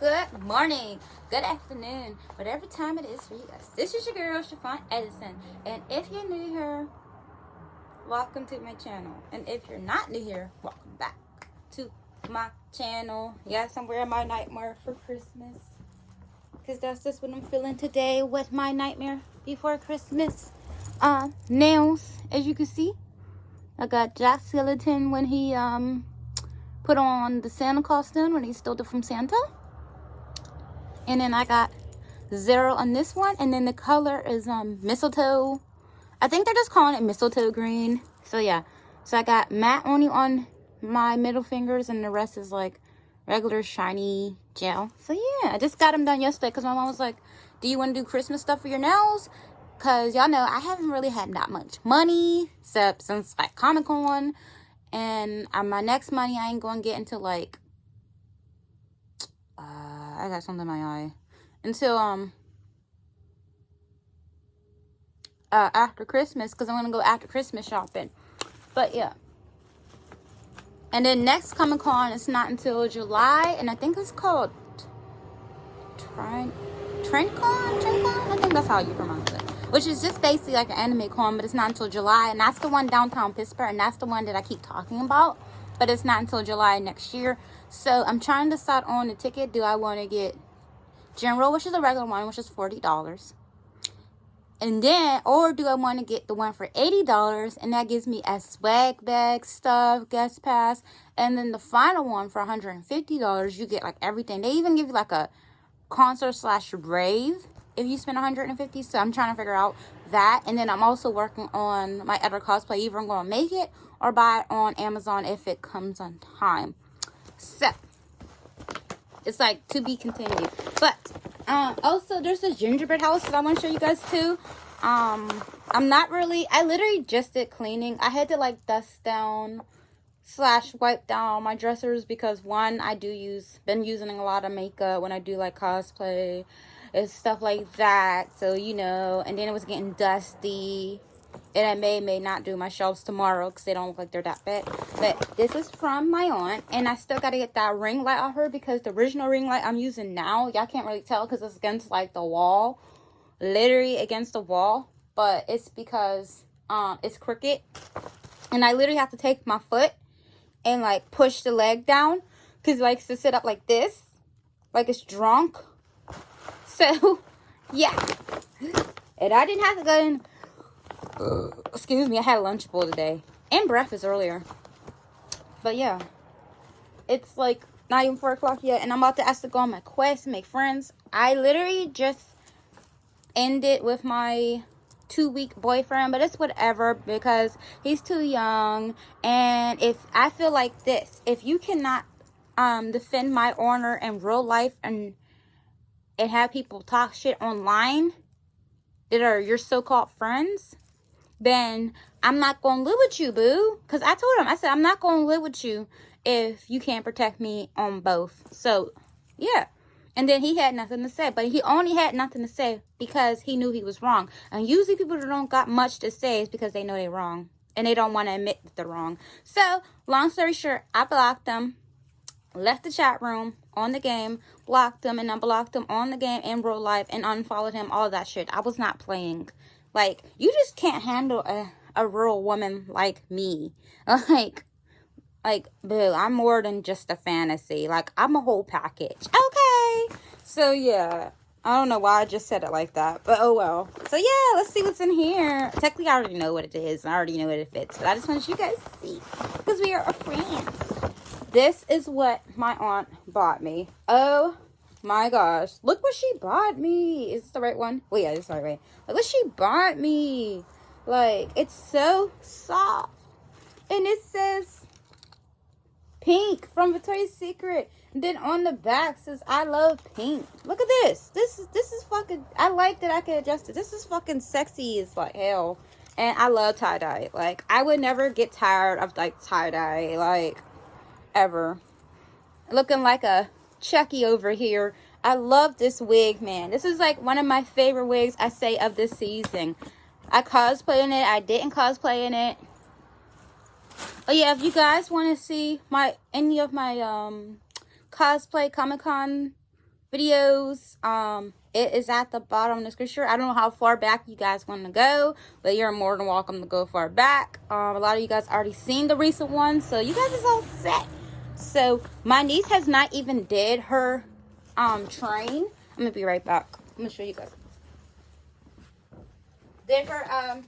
good morning, good afternoon, whatever time it is for you guys. This is your girl, Chiffon Edison. And if you're new here, welcome to my channel. And if you're not new here, welcome back to my channel. Yes, I'm wearing my nightmare for Christmas, because that's just what I'm feeling today with my nightmare before Christmas. Nails, as you can see. I got Jack Skellington when he put on the Santa costume when he stole it from Santa. And then I got Zero on this one. And then the color is mistletoe. I think they're just calling it mistletoe green. So yeah. So I got matte only on my middle fingers, and the rest is like regular shiny gel. So yeah, I just got them done yesterday because my mom was like, do you want to do Christmas stuff for your nails? Because y'all know I haven't really had that much money except since like Comic-Con. And my next money I ain't going to get until like, I got something in my eye. Until after Christmas, because I'm going to go after Christmas shopping. But yeah. And then next Comic-Con is not until July, and I think it's called Train-Con? I think that's how you pronounce it. Which is just basically like an anime con, but it's not until July. And that's the one downtown Pittsburgh, and that's the one that I keep talking about. But it's not until July next year. So I'm trying to decide on the ticket. Do I want to get General, which is a regular one, which is $40. And then, or do I want to get the one for $80, and that gives me a swag bag stuff, guest pass. And then the final one for $150, you get like everything. They even give you like a concert/rave if you spend $150. So I'm trying to figure out that. And then I'm also working on my other cosplay. Either I'm going to make it or buy it on Amazon if it comes on time. So it's like to be continued. But also there's this gingerbread house that I want to show you guys too. I literally just did cleaning. I had to like dust down / wipe down my dressers because one, been using a lot of makeup when I do like cosplay and stuff like that. So, you know, and then it was getting dusty. And I may not do my shelves tomorrow because they don't look like they're that bad. But this is from my aunt. And I still got to get that ring light off her because the original ring light I'm using now, y'all can't really tell because it's against like the wall. Literally against the wall. But it's because it's crooked. And I literally have to take my foot and like push the leg down because it likes to sit up like this. Like it's drunk. So, yeah. And I didn't have to go in. Excuse me, I had a lunch bowl today and breakfast earlier. But yeah, it's like not even 4 o'clock yet, and I'm about to ask to go on my quest and make friends. I literally just ended with my 2-week boyfriend, but it's whatever because he's too young. And if I feel like this, if you cannot defend my honor in real life and have people talk shit online that are your so-called friends, then I'm not going to live with you, boo. Because I told him, I said, I'm not going to live with you if you can't protect me on both. So, yeah. And then he had nothing to say. But he only had nothing to say because he knew he was wrong. And usually people that don't got much to say is because they know they're wrong. And they don't want to admit that they're wrong. So, long story short, I blocked them. Left the chat room on the game. Blocked him and unblocked him on the game in real life. And unfollowed him. All that shit. I was not playing. Like, you just can't handle a real woman like me. Like, boo, I'm more than just a fantasy. Like, I'm a whole package. Okay. So, yeah. I don't know why I just said it like that. But, oh, well. So, yeah, let's see what's in here. Technically, I already know what it is. I already know what it fits. But I just want you guys to see. Because we are friends. This is what my aunt bought me. Oh, my gosh. Look what she bought me. Is this the right one? Oh, yeah, this is the right way. Look what she bought me. Like, it's so soft. And it says pink from Victoria's Secret. And then on the back says, I love pink. Look at this. This is fucking, I like that I can adjust it. This is fucking sexy as like hell. And I love tie-dye. Like, I would never get tired of like tie-dye. Like, ever. Looking like a Chucky over here. I love this wig, man. This is like one of my favorite wigs, I say, of this season. I cosplay in it. I didn't cosplay in it. Oh yeah, if you guys want to see any of my cosplay Comic-Con videos. It is at the bottom of the description. I don't know how far back you guys want to go, but you're more than welcome to go far back. A lot of you guys already seen the recent one, so you guys is all set. So my niece has not even did her train. I'm gonna be right back. I'm gonna show you guys. Did her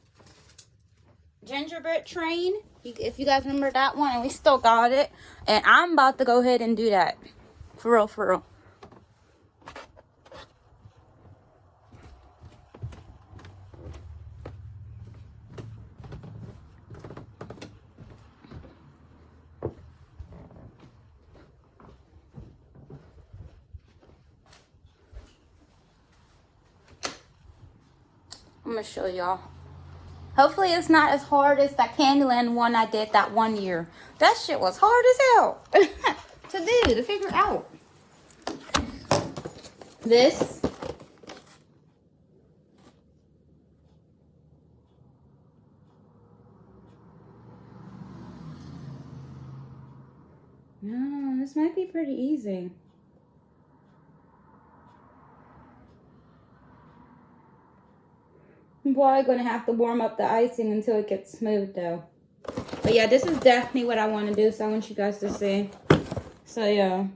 gingerbread train, if you guys remember that one, and we still got it. And I'm about to go ahead and do that. For real, for real. I'm gonna show y'all. Hopefully it's not as hard as that Candyland one I did that one year. That shit was hard as hell to figure out. This. No, this might be pretty easy. I'm probably going to have to warm up the icing until it gets smooth though. But yeah, this is definitely what I want to do, so I want you guys to see. So yeah.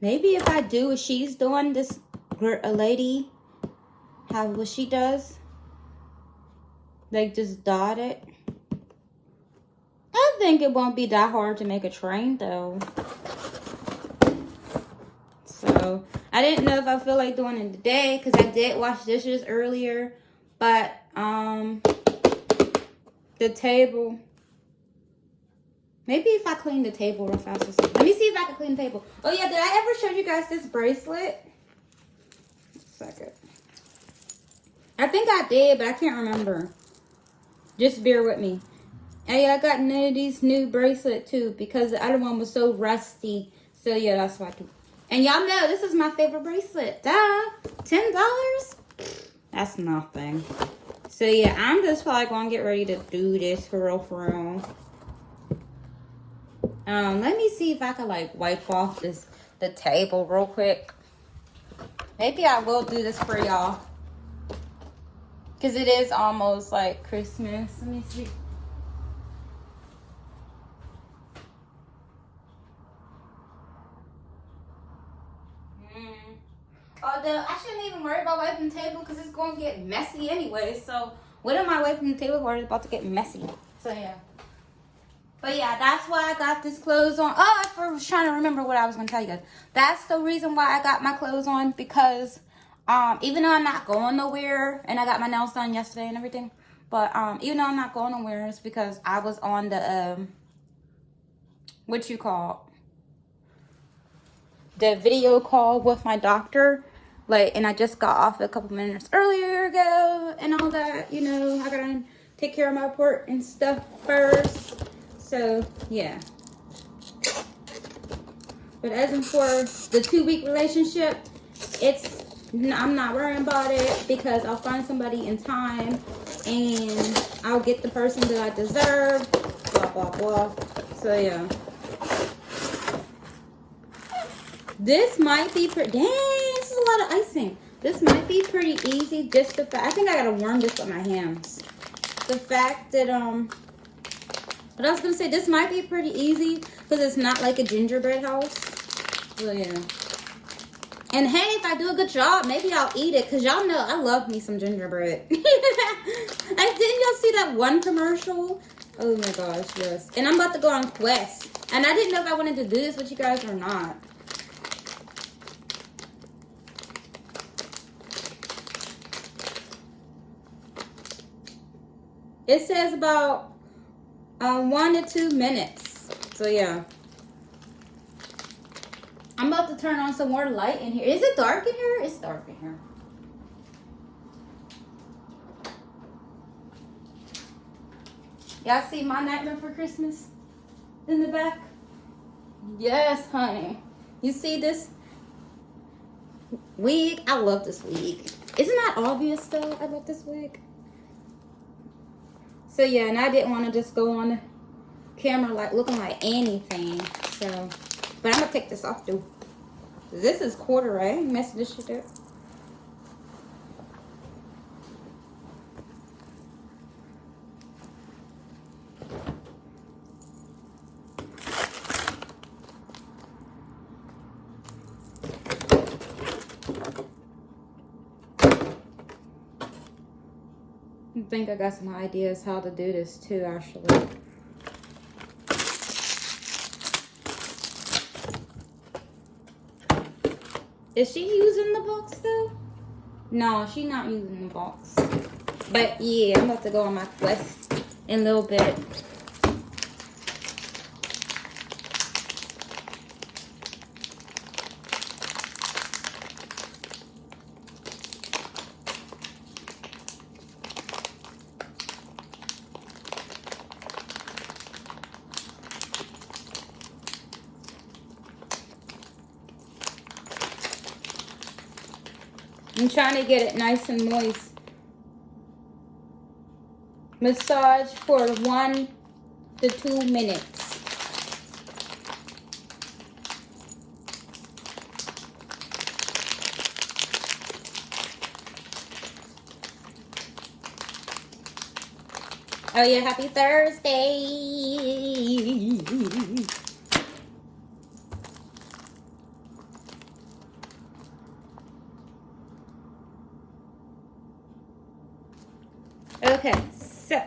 Maybe if I do what she's doing, this a lady, how what she does, like just dot it. I think it won't be that hard to make a train though. So I didn't know if I feel like doing it today because I did wash dishes earlier, but the table. Maybe if I clean the table real fast or something. Let me see if I can clean the table. Oh yeah, did I ever show you guys this bracelet? Second. I think I did, but I can't remember. Just bear with me. And yeah, I got none of these new bracelet too because the other one was so rusty. So yeah, that's why I do. And y'all know this is my favorite bracelet. Duh. $10? That's nothing. So yeah, I'm just probably gonna get ready to do this for real, for real. Let me see if I can like wipe off the table real quick. Maybe I will do this for y'all. Cause it is almost like Christmas. Let me see. Although I shouldn't even worry about wiping the table because it's going to get messy anyway. So what am I wiping the table for? It's about to get messy. So yeah. But yeah, that's why I got this clothes on. Oh, I was trying to remember what I was going to tell you guys. That's the reason why I got my clothes on because even though I'm not going nowhere and I got my nails done yesterday and everything. But even though I'm not going nowhere, it's because I was on the, what you call, the video call with my doctor. Like, and I just got off a couple minutes earlier ago and all that, you know, I gotta take care of my report and stuff first. So, yeah. But as for the 2-week relationship, I'm not worrying about it because I'll find somebody in time and I'll get the person that I deserve, blah, blah, blah. So, yeah. This might be pretty, dang, this is a lot of icing. This might be pretty easy, just the fact, I think I gotta warm this with my hands. The fact that, but I was gonna say, this might be pretty easy because it's not like a gingerbread house. So yeah. And hey, if I do a good job, maybe I'll eat it because y'all know I love me some gingerbread. Didn't y'all see that one commercial? Oh my gosh, yes. And I'm about to go on Quest. And I didn't know if I wanted to do this with you guys or not. It says about 1 to 2 minutes. So yeah. I'm about to turn on some more light in here. Is it dark in here? It's dark in here. Y'all see my nightmare for Christmas in the back? Yes, honey. You see this wig? I love this wig. Isn't that obvious though? I love this wig. So yeah, and I didn't want to just go on camera like looking like anything. So, but I'm gonna take this off though. This is corduroy. I ain't messing this shit up. I think I got some ideas how to do this too, actually. Is she using the box though? No, she's not using the box. But yeah, I'm about to go on my quest in a little bit. I'm trying to get it nice and moist. Massage for 1 to 2 minutes. Oh yeah, happy Thursday. Okay, so.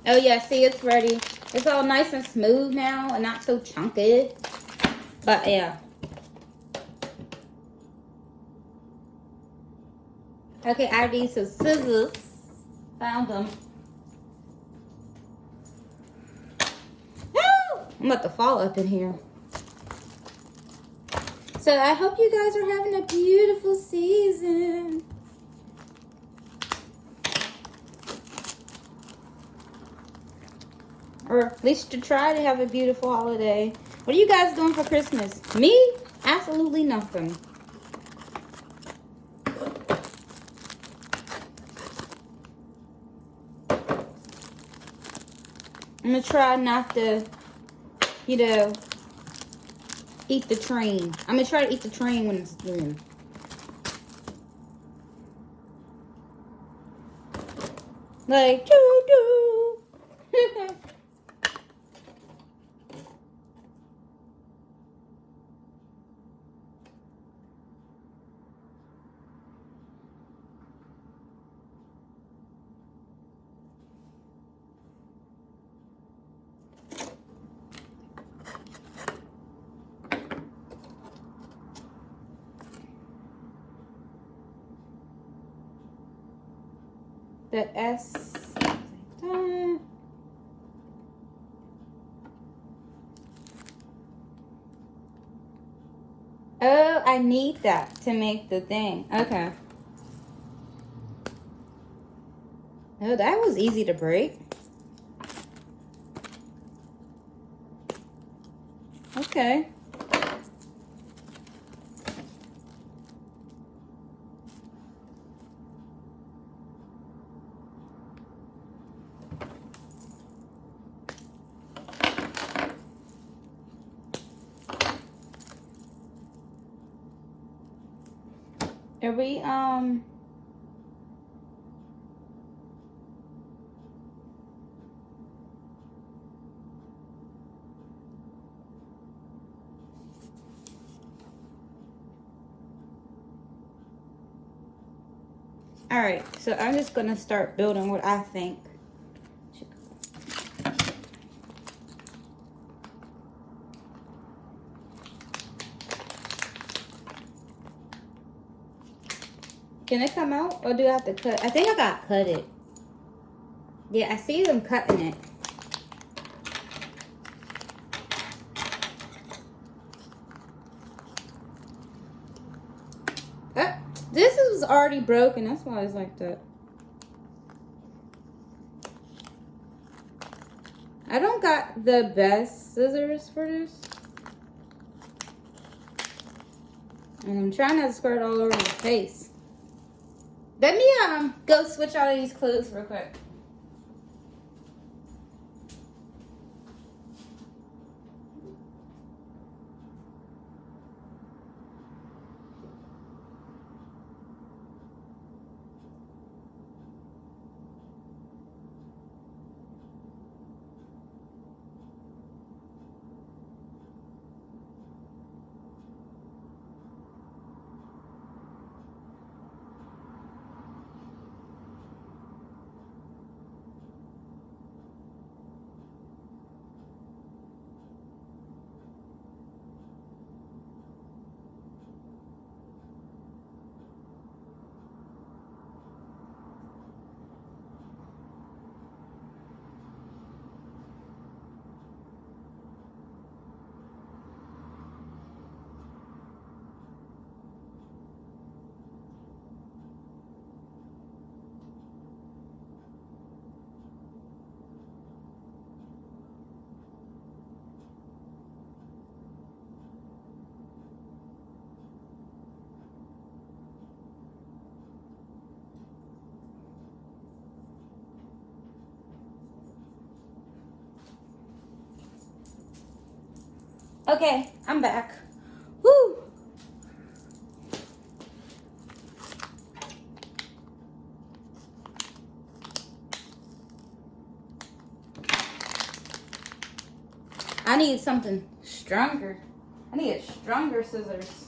Oh yeah, see, it's ready. It's all nice and smooth now and not so chunky. But yeah. Okay, I need some scissors. Found them. Woo! I'm about to fall up in here. So I hope you guys are having a beautiful season. Or at least to try to have a beautiful holiday. What are you guys doing for Christmas? Me? Absolutely nothing. I'm going to try not to, you know, eat the train. I'm going to try to eat the train when it's done. Like, doo-doo. The S. Oh, I need that to make the thing. Okay. Oh, that was easy to break. Okay. Are we, all right, so I'm just going to start building what I think. Can it come out or do I have to cut? I think I got to cut it. Yeah, I see them cutting it. This was already broken. That's why it's like that. I don't got the best scissors for this. And I'm trying not to squirt all over my face. Let me go switch out of these clothes real quick. Okay, I'm back. Woo! I need something stronger. I need stronger scissors.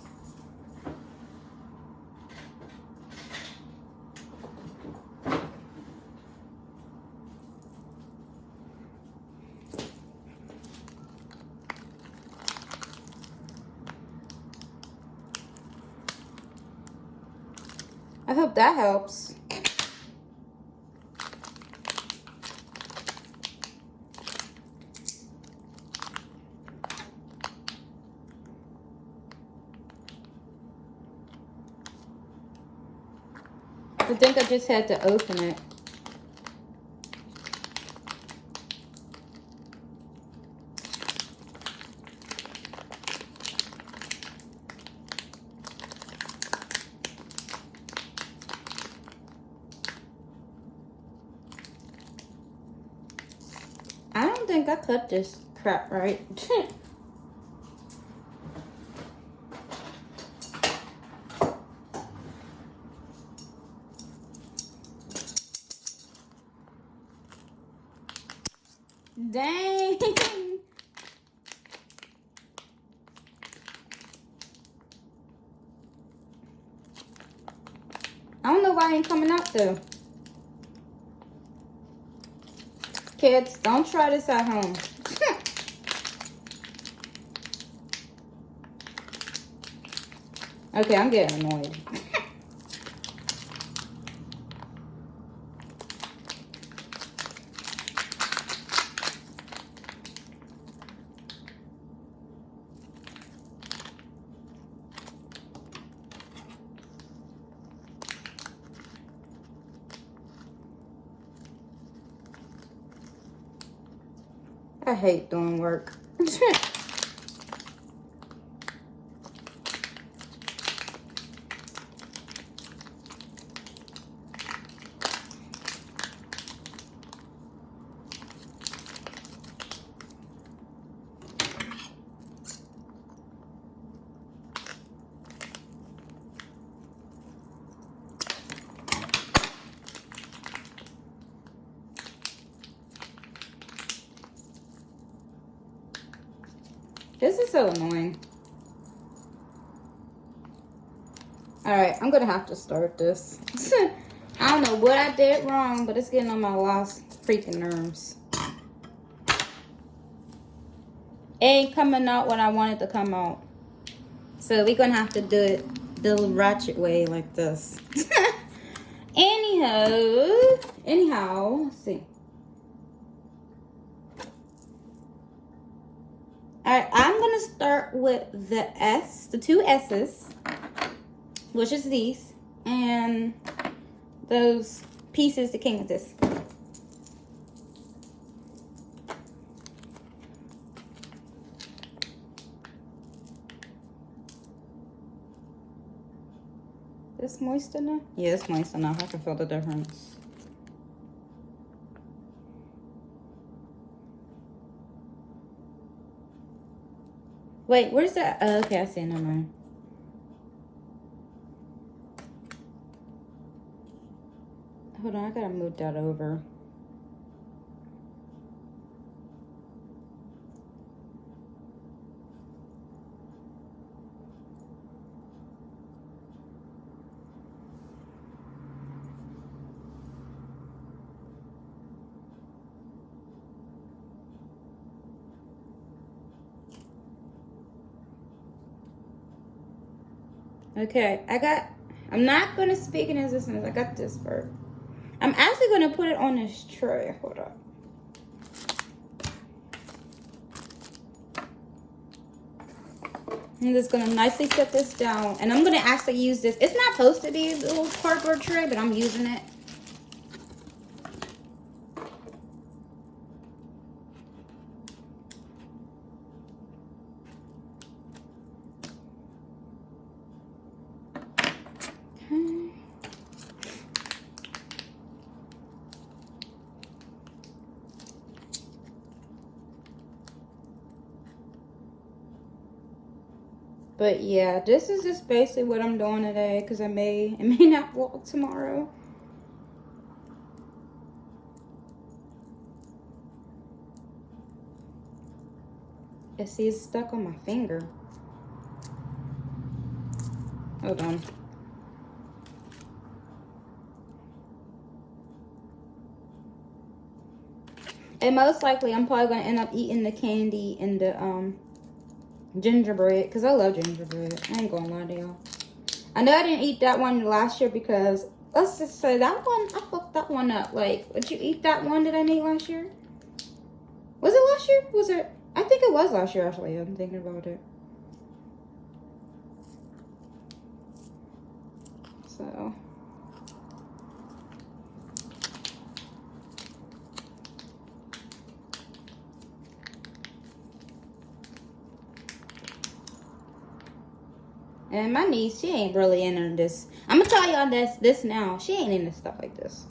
I hope that helps. I think I just had to open it. I don't think I cut this crap right. Dang. I don't know why it ain't coming out though. Kids, don't try this at home. Okay, I'm getting annoyed. I hate doing work. This is so annoying. Alright, I'm gonna have to start this. I don't know what I did wrong, but it's getting on my last freaking nerves. It ain't coming out when I want it to come out. So we're gonna have to do it the ratchet way like this. Anyhow, let's see. Alright, I'm gonna start with the two S's, which is these, and those pieces that came with this. This moist enough? Yeah, it's moist enough. I can feel the difference. Wait, where's that? Oh, okay, I see. Never mind. Hold on, I gotta move that over. Okay, I'm not gonna speak in existence. I got this part. I'm actually gonna put it on this tray. Hold on. I'm just gonna nicely set this down, and I'm gonna actually use this. It's not supposed to be a little cardboard tray, but I'm using it. But yeah, this is just basically what I'm doing today because I may not vlog tomorrow. You see, it's stuck on my finger. Hold on. And most likely, I'm probably going to end up eating the candy and the gingerbread. Because I love gingerbread. I ain't going to lie to y'all. I know I didn't eat that one last year because, let's just say that one, I fucked that one up. Like, would you eat that one that I made last year? Was it last year? Was it? I think it was last year, actually. I'm thinking about it. So... And my niece, she ain't really into this. I'm gonna tell y'all this now. She ain't into stuff like this.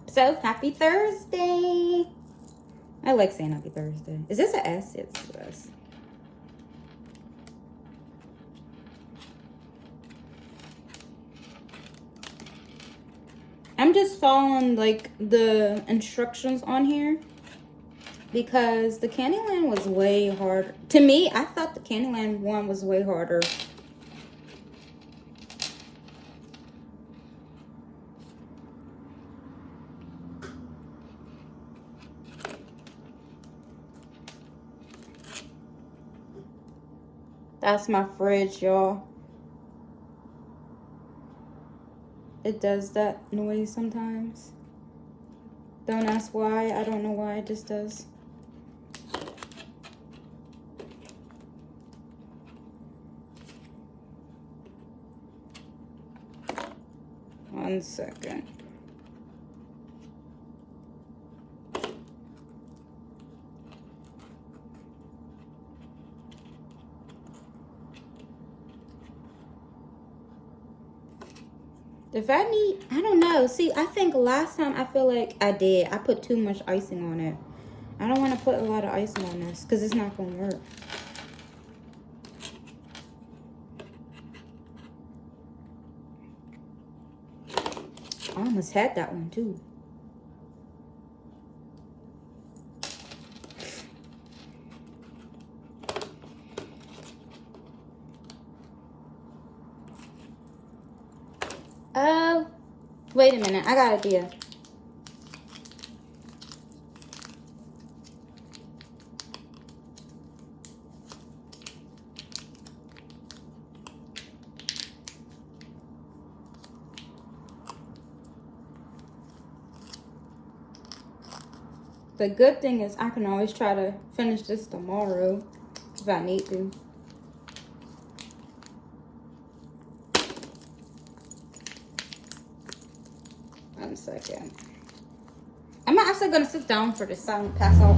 So happy Thursday. I like saying happy Thursday. Is this an S? It's an S. I'm just following like the instructions on here. Because the Candyland was way harder. To me, I thought the Candyland one was way harder. That's my fridge, y'all. It does that noise sometimes. Don't ask why. I don't know why. It just does. One second. If I need, I don't know. See, I think last time I feel like I did. I put too much icing on it. I don't want to put a lot of icing on this because it's not going to work. I almost had that one too. Wait a minute. I got an idea. The good thing is I can always try to finish this tomorrow if I need to. One second. I'm actually going to sit down for this so I don't pass out.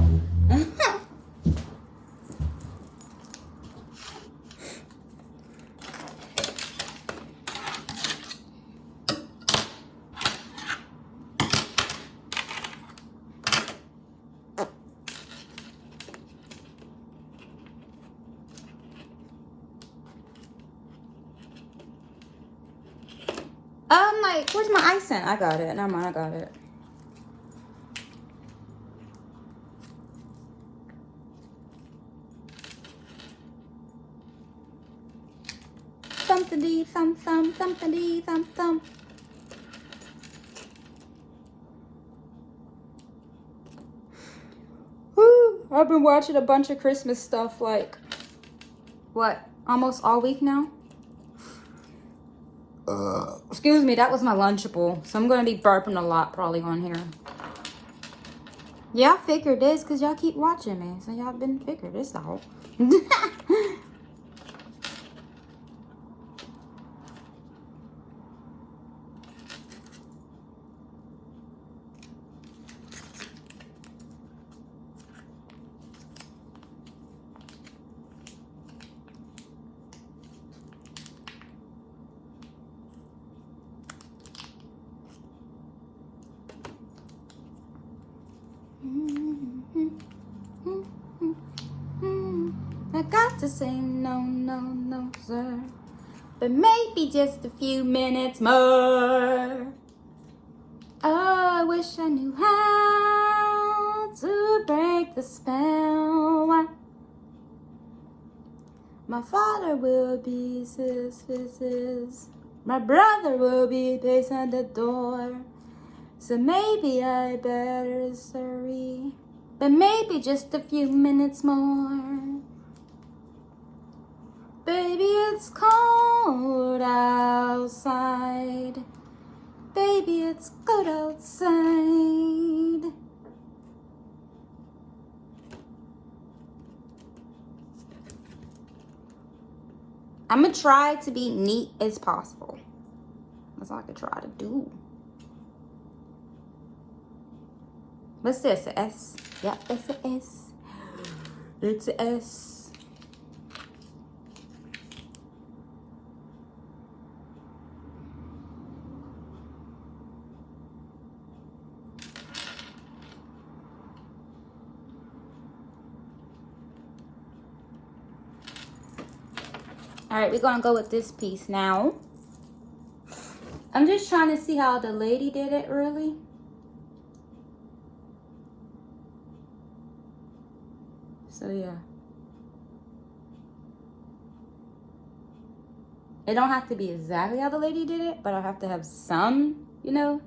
Like, where's my icing? I got it. Never mind, I got it. Thumpity thump thump, thumpity thump thump. Woo! I've been watching a bunch of Christmas stuff, like, what, almost all week now? Excuse me, that was my Lunchable. So I'm going to be burping a lot probably on here. Yeah, I figured this because y'all keep watching me. So y'all been figured this out. got to say no, no, no, sir. But maybe just a few minutes more. Oh, I wish I knew how to break the spell. My father will be sis. My brother will be pacing at the door. So maybe I better hurry. But maybe just a few minutes more. Baby, it's cold outside. Baby, it's cold outside. I'm gonna try to be neat as possible. That's all I can try to do. What's this? An S? Yep, it's an S. It's an S. All right, we're gonna go with this piece now. I'm just trying to see how the lady did it, really. So yeah. It don't have to be exactly how the lady did it, but I have to have some, you know,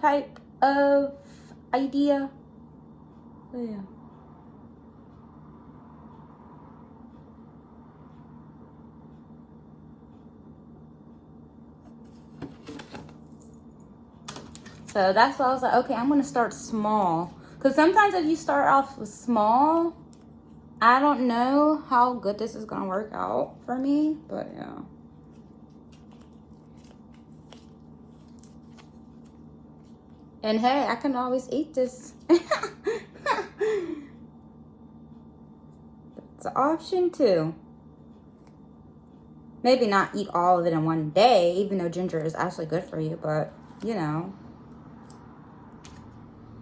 type of idea. So yeah. So that's why I was like, okay, I'm going to start small. Because sometimes if you start off with small, I don't know how good this is going to work out for me. But yeah. And hey, I can always eat this. It's an option too. Maybe not eat all of it in one day, even though ginger is actually good for you. But, you know.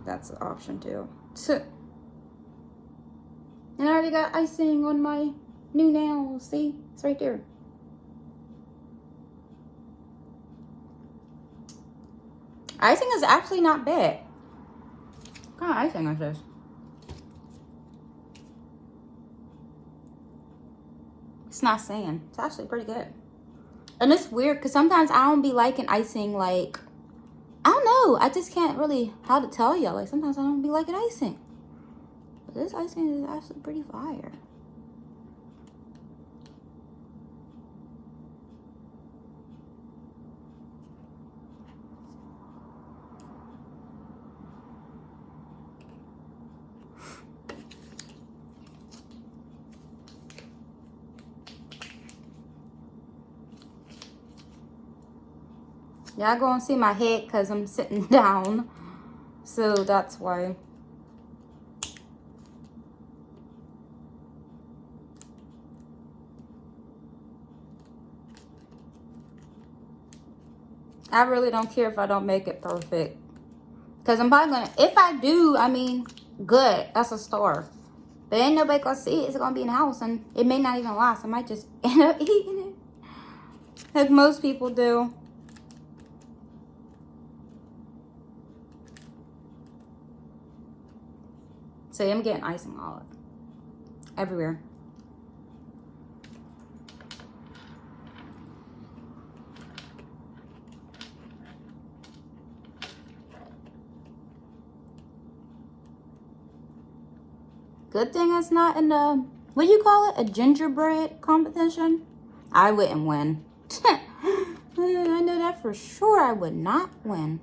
That's an option too. And I already got icing on my new nails. See? It's right there. Icing is actually not bad. What kind of icing is this? It's not saying. It's actually pretty good. And it's weird because sometimes I don't be liking icing like... I don't know. I just can't really how to tell you. Like sometimes I don't be liking icing. But this icing is actually pretty fire. Y'all gonna see my head because I'm sitting down. So that's why. I really don't care if I don't make it perfect. Because I'm probably gonna, if I do, I mean, good. That's a star. But ain't nobody gonna see it. It's gonna be in the house and it may not even last. I might just end up eating it. Like most people do. So I'm getting icing all everywhere. Good thing it's not in the, what do you call it? A gingerbread competition? I wouldn't win. I know that for sure I would not win.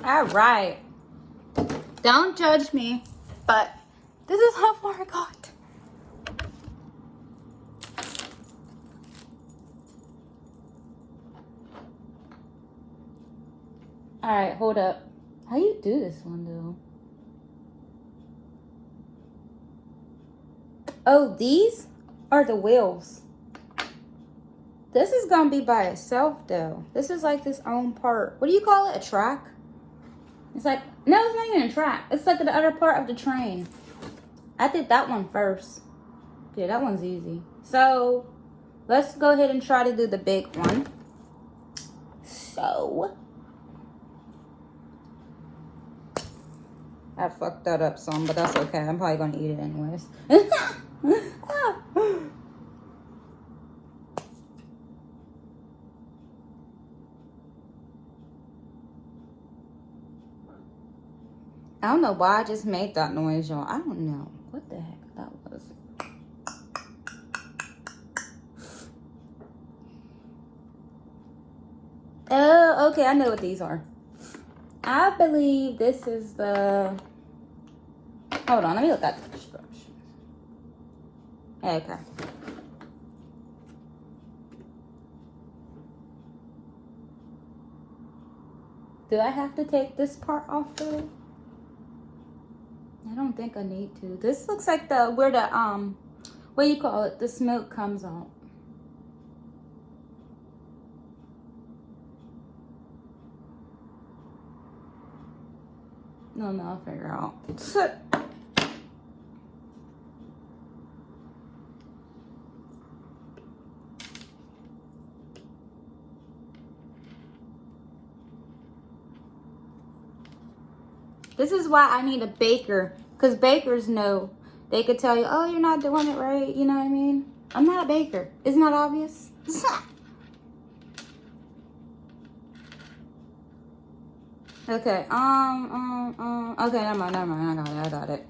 All right. Don't judge me, but this is how far I got. All right, hold up. How you do this one, though? Oh, these are the wheels. This is gonna be by itself, though. This is like this own part. What do you call it? A track? It's like, no, it's not even a track. It's like the other part of the train. I did that one first. Yeah, that one's easy. So, let's go ahead and try to do the big one. So, I fucked that up some, but that's okay. I'm probably gonna eat it anyways. I don't know why I just made that noise, y'all. I don't know what the heck that was. Oh, okay. I know what these are. I believe this is the... Hold on. Let me look at the instructions. Okay. Do I have to take this part off though? I don't think I need to. This looks like the where the what do you call it? The smoke comes out. No, I'll figure out. This is why I need a baker. Because bakers know. They could tell you, oh, you're not doing it right. You know what I mean? I'm not a baker. Isn't that obvious? Okay. Okay, never mind. I got it.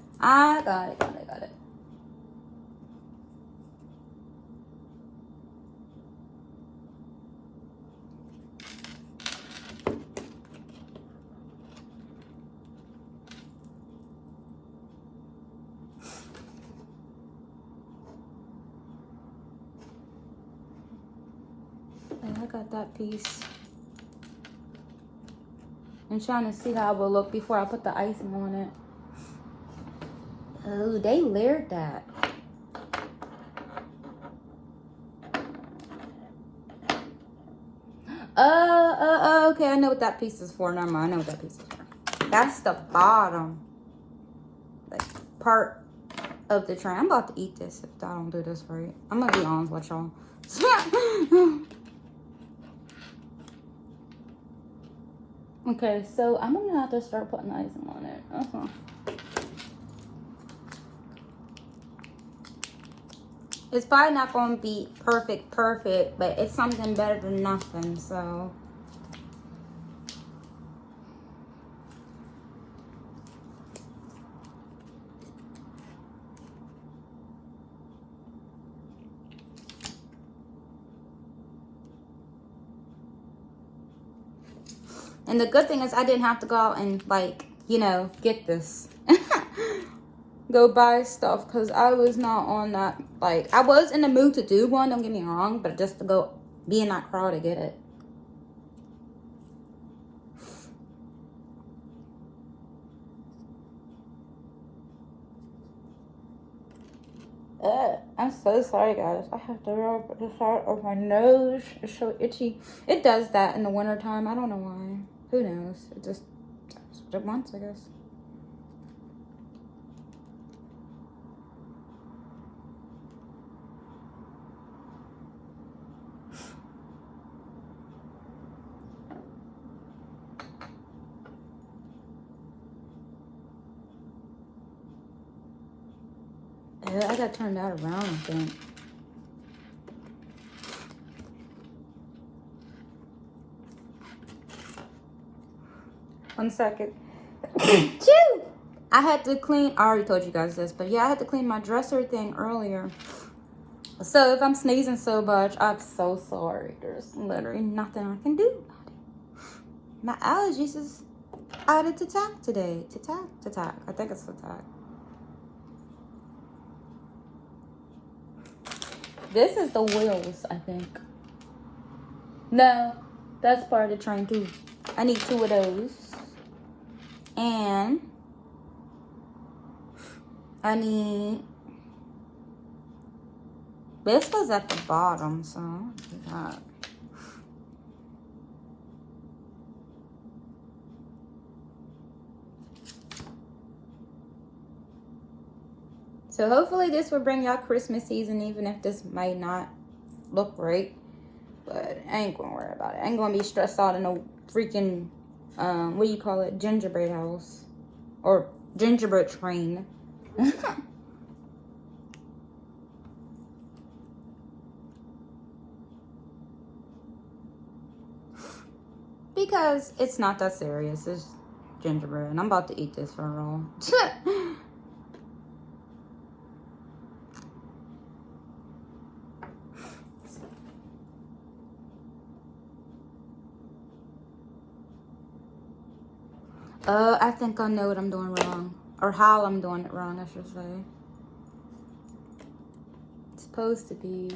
I got that piece. I'm trying to see how it will look before I put the icing on it. Oh, they layered that. Okay, I know what that piece is for. Never mind, I know what that piece is for. That's the bottom, like, part of the tray. I'm about to eat this if I don't do this right. I'm gonna be honest with y'all. Okay, so I'm gonna have to start putting icing on it. It's probably not gonna be perfect, but it's something better than nothing, so. And the good thing is I didn't have to go out and, like, you know, get this. Go buy stuff, because I was not on that, like, I was in the mood to do one, don't get me wrong, but just to go be in that crowd to get it. I'm so sorry, guys. I have to rub the side of my nose. It's so itchy. It does that in the wintertime. I don't know why. Who knows? It just, that's what it wants, I guess. I gotta turn that around, I think. One second. Choo! I had to clean, I already told you guys this, but yeah, I had to clean my dresser thing earlier. So if I'm sneezing so much, I'm so sorry. There's literally nothing I can do about it. My allergies is added to tack today. To tack. I think it's to tack. This is the wheels, I think. No, that's part of the train too. I need 2 of those. And I need, this goes at the bottom, so I'll do that. So hopefully this will bring y'all Christmas season, even if this might not look right. But I ain't gonna worry about it. I ain't gonna be stressed out in a freaking, what do you call it? Gingerbread house. Or gingerbread train. Because it's not that serious. It's gingerbread. And I'm about to eat this for real. I think I know what I'm doing wrong. Or how I'm doing it wrong, I should say. It's supposed to be...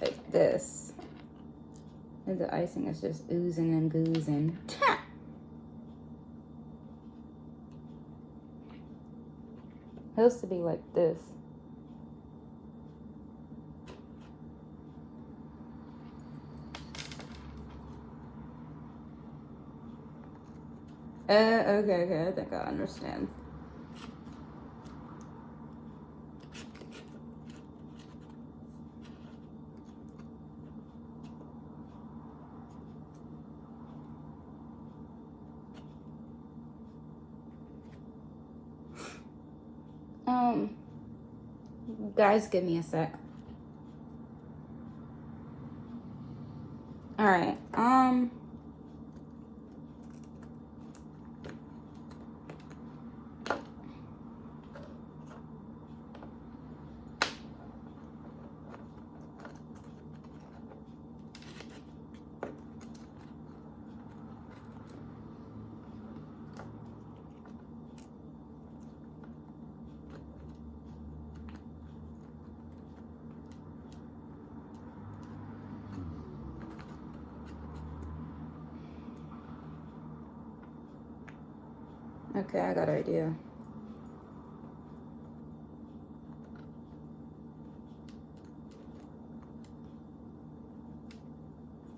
like this. And the icing is just oozing and goozing. Supposed to be like this. Okay, I think I understand. Guys, give me a sec. All right. Okay, I got an idea.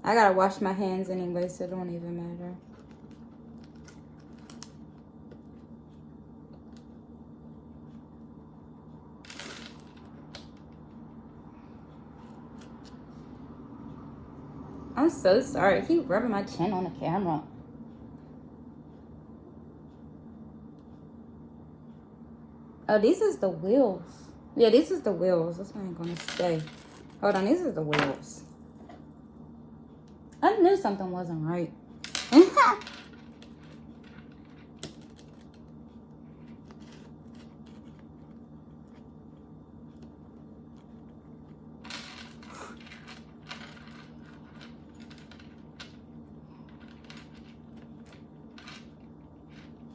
I gotta wash my hands anyway, so it don't even matter. I'm so sorry. I keep rubbing my chin on the camera. Oh, these is the wheels. Yeah, these is the wheels. This one ain't gonna stay. Hold on, these is the wheels. I knew something wasn't right.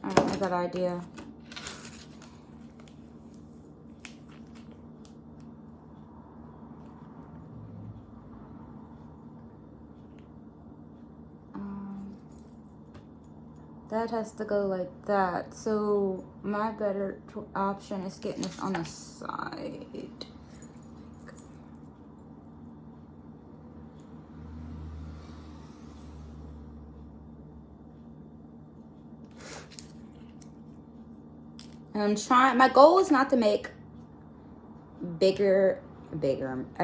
Alright, I got an idea. That has to go like that. So my better option is getting this on the side. I'm trying, my goal is not to make a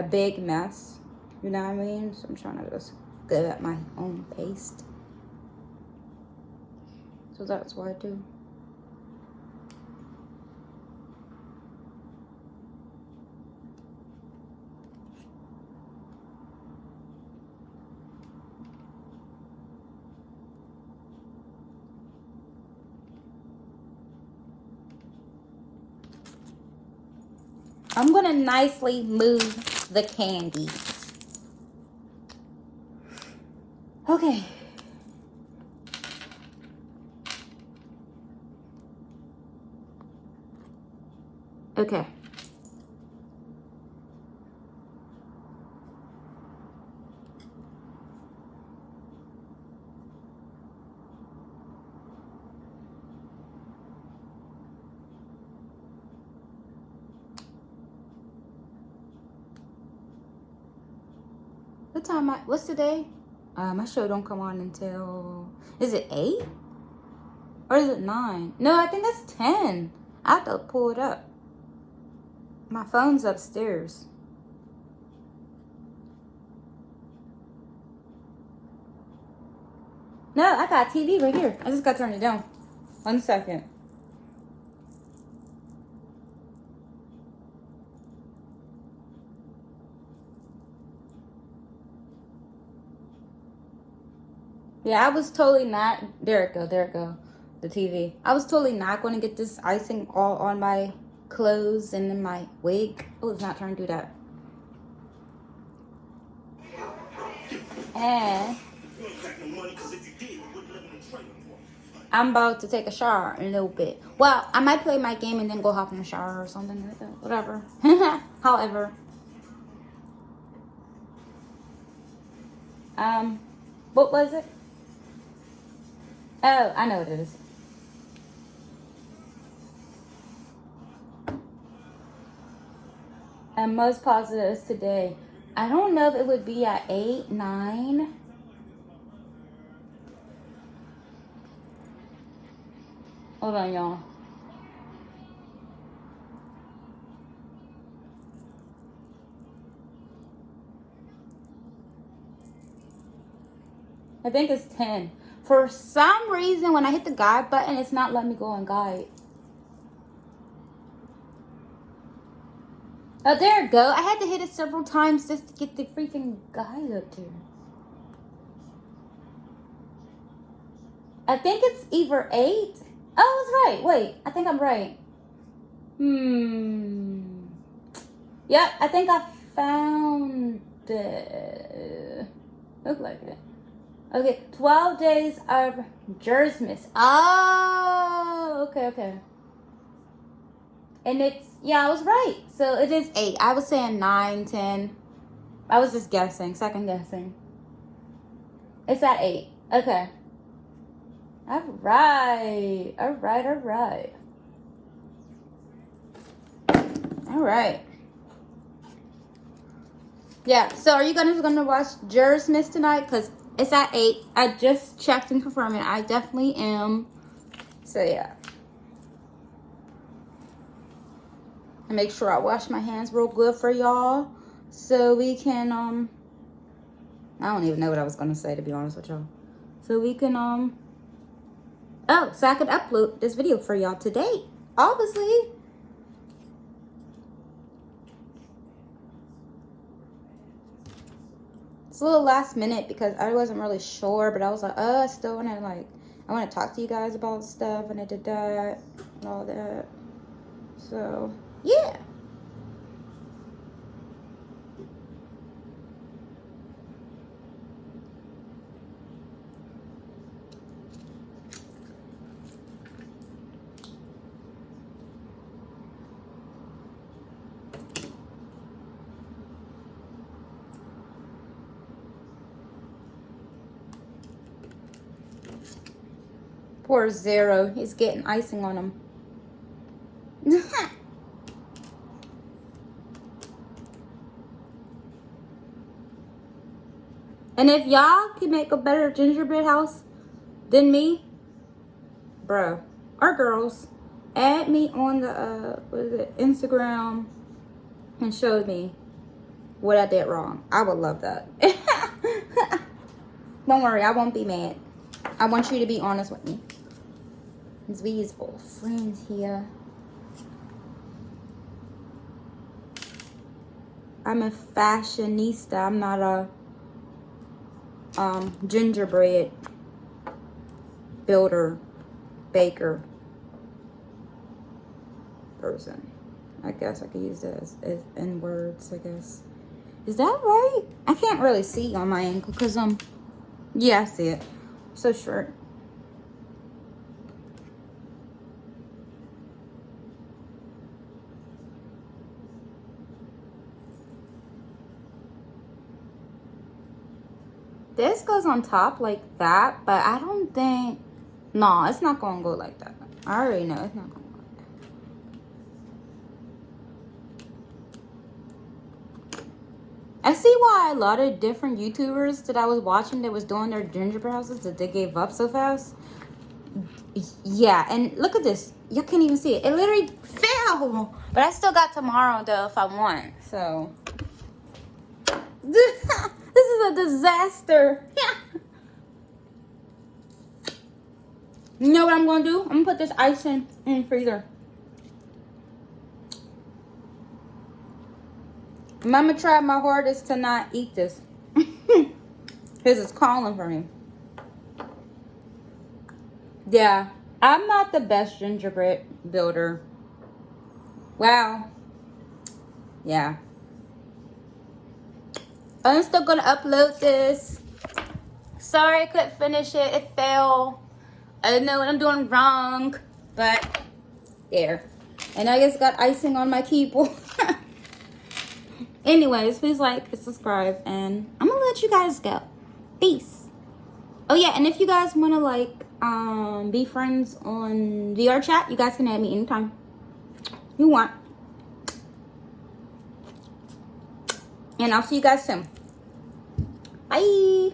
big mess. You know what I mean? So I'm trying to just go at my own pace. So that's what I do. I'm gonna nicely move the candy. Okay. Okay. What time? What's today? My show don't come on until, is it 8? Or is it 9? No, I think that's 10. I have to pull it up. My phone's upstairs. No, I got a TV right here. I just got to turn it down. 1 second. Yeah, I was totally not. There it go. There it go. The TV. I was totally not going to get this icing all on my clothes and in my wig. Oh, it's not trying to do that. And I'm about to take a shower in a little bit. Well, I might play my game and then go hop in the shower or something like that. Whatever. However. What was it? Oh, I know what it is. And most positives today. I don't know if it would be at 8, 9. Hold on, y'all. I think it's 10. For some reason, when I hit the guide button, it's not letting me go on guide. Oh, there it go. I had to hit it several times just to get the freaking guide up there. I think it's either 8. Oh, I was right. Wait, I think I'm right. Yep, I think I found it. Look like it. Okay, 12 days of Jersmas. Oh, okay. And it's, yeah, I was right. So it is 8. I was saying 9, 10. I was just guessing, second guessing. It's at 8. Okay. All right. Yeah, so are you gonna watch Jersmas tonight? Because it's at 8. I just checked and confirmed it. I definitely am. So, yeah. And make sure I wash my hands real good for y'all. So we can, I don't even know what I was going to say, to be honest with y'all. So we can, so I could upload this video for y'all today. Obviously. It's a little last minute because I wasn't really sure, but I was like, I still want to, like, I want to talk to you guys about stuff, and I did that and all that. So, yeah. Poor Zero. He's getting icing on him. And if y'all can make a better gingerbread house than me, bro, or girls, add me on the Instagram and show me what I did wrong. I would love that. Don't worry, I won't be mad. I want you to be honest with me. These old friends here. I'm a fashionista. I'm not a gingerbread builder, baker person. I guess I could use that as in words, I guess. Is that right? I can't really see on my ankle because yeah, I see it. So short. This goes on top like that, but I don't think, no, it's not gonna go like that. I already know it's not gonna go like that. I see why a lot of different YouTubers that I was watching that was doing their gingerbread houses that they gave up so fast. Yeah, and look at this. You can't even see it. It literally fell. But I still got tomorrow though if I want. So this is a disaster. You know what I'm gonna do? I'm gonna put this ice in the freezer. Mama tried my hardest to not eat this. Because it's calling for me. Yeah, I'm not the best gingerbread builder. Wow. Yeah. I'm still gonna upload this. Sorry I couldn't finish it. It fell. I don't know what I'm doing wrong. But there. And I just got icing on my keyboard. Anyways, please like and subscribe. And I'm gonna let you guys go. Peace. Oh yeah, and if you guys wanna like be friends on VR chat, you guys can add me anytime you want. And I'll see you guys soon. Bye.